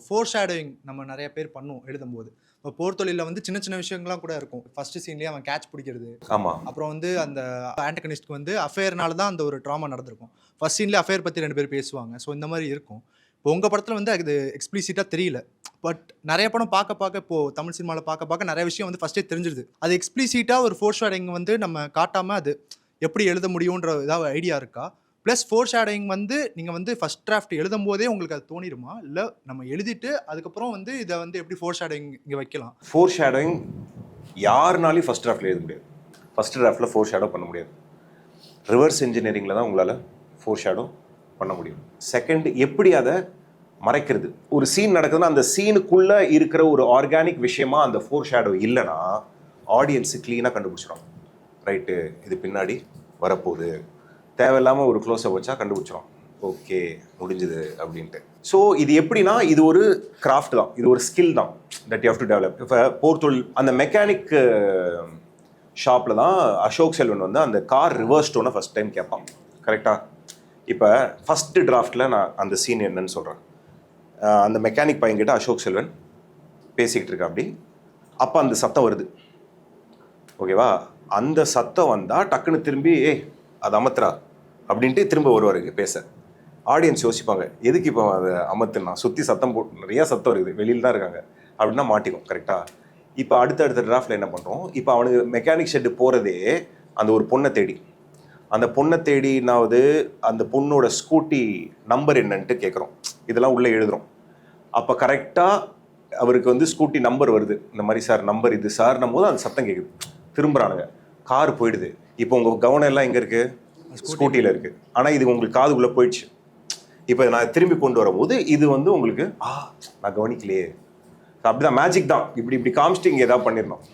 Four shadowing நம்ம நிறைய பேர் பண்ணுவோம் எழுதும்போது. இப்போ போர் தொழிலில் வந்து சின்ன சின்ன விஷயங்கள்லாம் கூட இருக்கும். ஃபர்ஸ்ட் சீன்லேயே அவன் கேட்ச் பிடிக்கிறது, ஆமா. அப்புறம் வந்து அந்த ஆன்டகனிஸ்ட்க்கு வந்து அஃபேர்னால தான் அந்த ஒரு ட்ராமா நடந்திருக்கும். ஃபர்ஸ்ட் சீன்லேயே அஃபேர் பற்றி 2 பேர் பேசுவாங்க. ஸோ இந்த மாதிரி இருக்கும். இப்போ உங்கள் படத்தில் வந்து அது எக்ஸ்பிளிசிட்டாக தெரியல. பட் நிறைய படம் பார்க்க பார்க்க இப்போ தமிழ் சினிமாவில் பார்க்க பார்க்க நிறைய விஷயம் வந்து ஃபர்ஸ்ட்டே தெரிஞ்சிருது. அது எக்ஸ்பிளிசிட்டாக ஒரு ஃபோர் ஷேடோயிங் வந்து நம்ம காட்டாமல் அது எப்படி எழுத முடியுன்ற ஏதாவது ஐடியா இருக்கா? ப்ளஸ் ஃபோர் ஷேடோயிங் வந்து நீங்கள் வந்து ஃபர்ஸ்ட் டிராஃப்ட் எழுதும்போதே உங்களுக்கு அது தோணிருமா? இல்லை நம்ம எழுதிட்டு அதுக்கப்புறம் வந்து இதை வந்து எப்படி ஃபோர் ஷேடோயிங் இங்கே வைக்கலாம்? ஃபோர் ஷேடோயிங் யாருனாலையும் ஃபர்ஸ்ட் டிராஃப்டில் எழுத முடியாது. ஃபர்ஸ்ட் டிராஃப்டில் ஃபோர் ஷேடோ பண்ண முடியாது. ரிவர்ஸ் இன்ஜினியரிங்கில் தான் உங்களால் ஃபோர் ஷேடோ பண்ண முடியும். செகண்ட், எப்படி அதை மறைக்கிறது? ஒரு சீன் நடக்குதுன்னா அந்த சீனுக்குள்ளே இருக்கிற ஒரு ஆர்கானிக் விஷயமா அந்த ஃபோர் ஷேடோ இல்லைன்னா ஆடியன்ஸு க்ளீனாக கண்டுபிடிச்சிடும். ரைட்டு, இது பின்னாடி வரப்போகுது, தேவையில்லாமல் ஒரு க்ளோஸை வச்சா கண்டுபிடிச்சிடும். ஓகே, முடிஞ்சுது அப்படின்ட்டு. ஸோ இது எப்படின்னா, இது ஒரு கிராஃப்ட் தான், இது ஒரு ஸ்கில் தான் that you have to develop. இப்போ போர் தொழில் அந்த மெக்கானிக் ஷாப்பில் தான் அசோக் செல்வன் வந்து அந்த கார் ரிவர்ஸ் டோனை ஃபஸ்ட் டைம் கேட்பான். கரெக்டாக? இப்போ ஃபஸ்ட்டு டிராஃப்டில் நான் அந்த சீன் என்னன்னு சொல்கிறேன். அந்த மெக்கானிக் பையன்கிட்ட அசோக் செல்வன் பேசிக்கிட்டு இருக்கா. அப்படி அப்போ அந்த சத்தம் வருது. ஓகேவா? அந்த சத்தம் வந்தால் டக்குன்னு திரும்பி அது அமர்த்துறா அப்படின்ட்டு திரும்ப வருவாருக்கு பேச. ஆடியன்ஸ் யோசிப்பாங்க, எதுக்கு இப்போ அதை அமர்த்துனா, சுற்றி சத்தம் போட்டு நிறையா சத்தம் இருக்குது, வெளியில் தான் இருக்காங்க அப்படின்னா மாட்டிக்கும். கரெக்டாக? இப்போ அடுத்த டிராஃப்டில் என்ன பண்ணுறோம், இப்போ அவனுக்கு மெக்கானிக் ஷெட்டு போகிறதே அந்த ஒரு பொண்ணை தேடி. அந்த பொண்ணை தேடினாவது அந்த பொண்ணோட ஸ்கூட்டி நம்பர் என்னன்ட்டு கேட்குறோம். இதெல்லாம் உள்ளே எழுதுகிறோம். அப்போ கரெக்டாக அவருக்கு வந்து ஸ்கூட்டி நம்பர் வருது. இந்த மாதிரி சார் நம்பர் இது சார்னும் போது அந்த சத்தம் கேட்குது. திரும்புகிறானுங்க, கார் போயிடுது. இப்போ உங்கள் கவனம் எல்லாம் எங்கே இருக்குது? ஸ்கூட்டியில் இருக்குது. ஆனால் இது உங்களுக்கு காதுக்குள்ளே போயிடுச்சு. இப்போ நான் திரும்பி கொண்டு வரும்போது இது வந்து உங்களுக்கு நான் கவனிக்கலையே. அப்படிதான் மேஜிக் தான். இப்படி காமிச்சிட்டு இங்கே ஏதாவது பண்ணிடணும்.